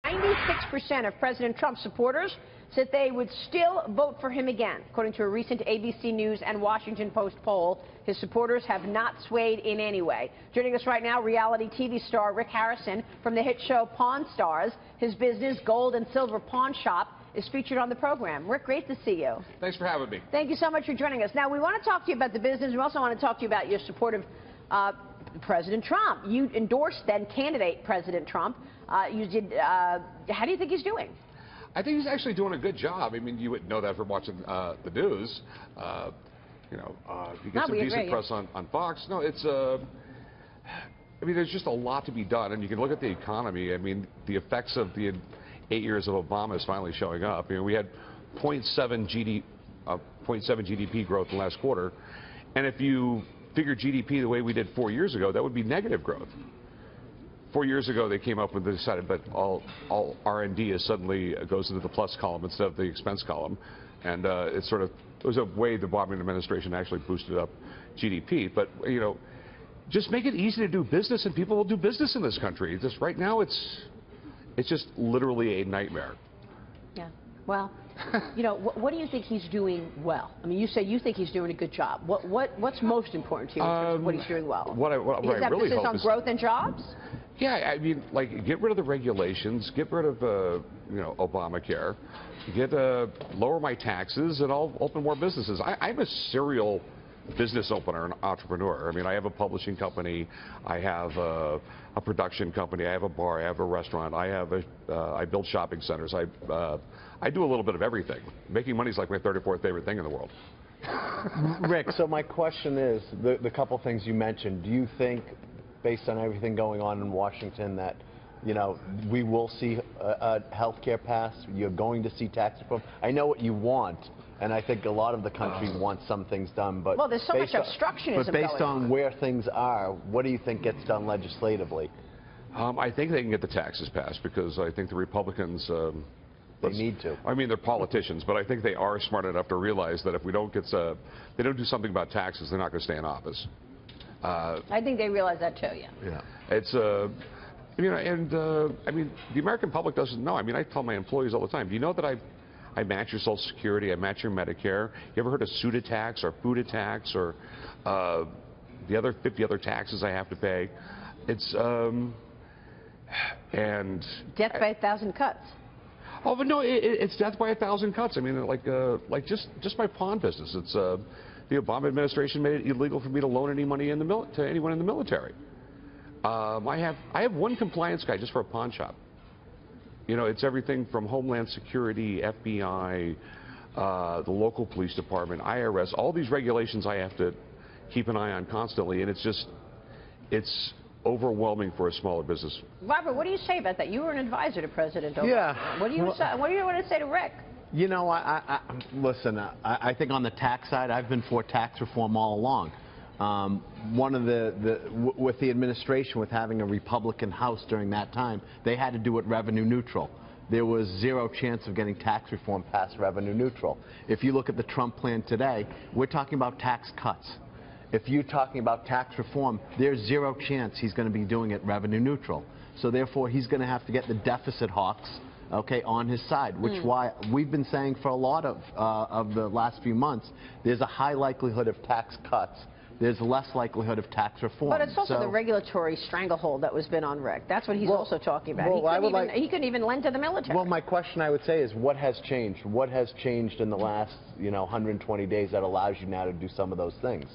96% of President Trump's supporters said they would still vote for him again. According to a recent ABC News and Washington Post poll, his supporters have not swayed in any way. Joining us right now, reality TV star Rick Harrison from the hit show Pawn Stars. His business, Gold and Silver Pawn Shop, is featured on the program. Rick, great to see you. Thanks for having me. Thank you so much for joining us. Now, we want to talk to you about the business. We also want to talk to you about your support of President Trump. You endorsed then candidate President Trump. How do you think he's doing? I think he's actually doing a good job. I mean, you would know that from watching the news. He gets some decent press on Fox. No, it's I mean, there's just a lot to be done, and you can look at the economy. I mean, the effects of the 8 years of Obama is finally showing up. You know, we had 0.7 GDP growth in the last quarter, and if you figure GDP the way we did 4 years ago, that would be negative growth. 4 years ago, they came up with decided that all R&D is suddenly goes into the plus column instead of the expense column, and it was a way the Obama administration actually boosted up GDP. But you know, just make it easy to do business, and people will do business in this country. Just right now, it's just literally a nightmare. Yeah. Well, you know, what do you think he's doing well? I mean, you say you think he's doing a good job. What's most important to you in terms of what he's doing well? What I really hope on is growth and jobs. Yeah, I mean, like, get rid of the regulations, get rid of Obamacare, lower my taxes, and I'll open more businesses. I'm a serial business opener, an entrepreneur. I mean, I have a publishing company, I have a production company, I have a bar, I have a restaurant, I build shopping centers. I do a little bit of everything. Making money is like my 34th favorite thing in the world. Rick, so my question is, the couple things you mentioned, do you think, based on everything going on in Washington, that, you know, we will see a health care pass? You're going to see tax reform? I know what you want, and I think a lot of the country wants some things done, but... Well, there's so much obstructionism But based on where things are, what do you think gets done legislatively? I think they can get the taxes passed, because I think the Republicans... They need to. I mean, they're politicians, but I think they are smart enough to realize that if we don't they don't do something about taxes, they're not going to stay in office. I think they realize that too, yeah. Yeah. It's, you know, and I mean, the American public doesn't know. I mean, I tell my employees all the time, do you know that I match your Social Security, I match your Medicare? You ever heard of suit tax or food tax or the other 50 other taxes I have to pay? It's, and... Death by 1,000 cuts. Oh, but no, it's death by 1,000 cuts. I mean, like just my pawn business. It's the Obama administration made it illegal for me to loan any money to anyone in the military. I have one compliance guy just for a pawn shop. You know, it's everything from Homeland Security, FBI, the local police department, IRS, all these regulations I have to keep an eye on constantly, and it's overwhelming for a smaller business. Robert, what do you say about that? You were an advisor to President Obama. Yeah. What do you want to say to Rick? You know, listen, I think on the tax side, I've been for tax reform all along. One of with the administration, with having a Republican House during that time, they had to do it revenue neutral. There was zero chance of getting tax reform passed revenue neutral. If you look at the Trump plan today, we're talking about tax cuts. If you're talking about tax reform, there's zero chance he's going to be doing it revenue neutral. So therefore, he's going to have to get the deficit hawks, okay, on his side, which why we've been saying for a lot of the last few months, there's a high likelihood of tax cuts. There's less likelihood of tax reform. But it's also the regulatory stranglehold that was been on Rick. That's what he's also talking about. Well, he couldn't even lend to the military. Well, my question I would say is, what has changed? What has changed in the last, 120 days that allows you now to do some of those things?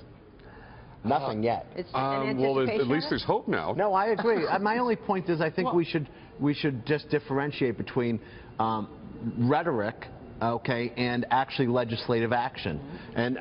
Nothing yet. Well, at least there's hope now. No, I agree. My only point is, I think we should just differentiate between rhetoric, okay, and actually legislative action. And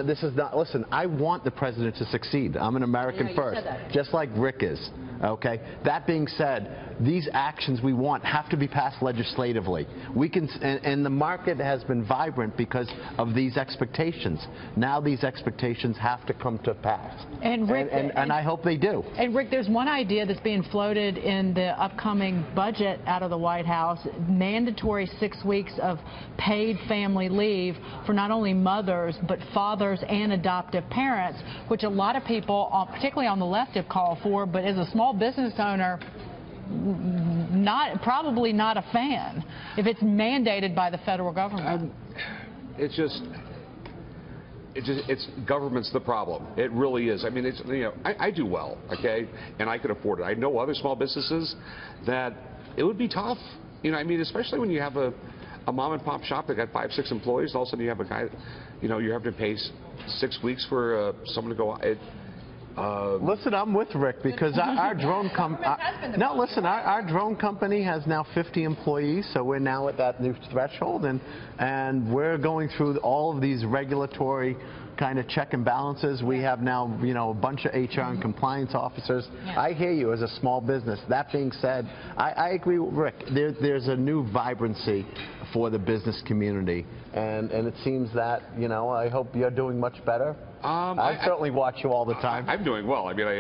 this is not, listen, I want the president to succeed. I'm an American first, just like Rick is, okay? That being said, these actions we want have to be passed legislatively. We can, and the market has been vibrant because of these expectations. Now these expectations have to come to pass. And Rick, and I hope they do. And Rick, there's one idea that's being floated in the upcoming budget out of the White House: mandatory 6 weeks of paid family leave for not only mothers but fathers and adoptive parents, which a lot of people, particularly on the left, have called for. But as a small business owner, probably not a fan if it's mandated by the federal government. It's government's the problem. It really is. I mean, it's, you know, I do well, okay, and I can afford it. I know other small businesses that it would be tough. You know, I mean, especially when you have a mom and pop shop that got 5, 6 employees, and all of a sudden you have a guy, you know, you're having to pay 6 weeks for someone to go out. Listen, I'm with Rick because our drone company. No, listen, our drone company has now 50 employees, so we're now at that new threshold, and we're going through all of these regulatory kind of check and balances. We have now, you know, a bunch of HR and compliance officers. Yeah. I hear you as a small business. That being said, I agree with Rick. There's a new vibrancy for the business community, and it seems that, you know, I hope you're doing much better. I certainly watch you all the time. I'm doing well. I mean,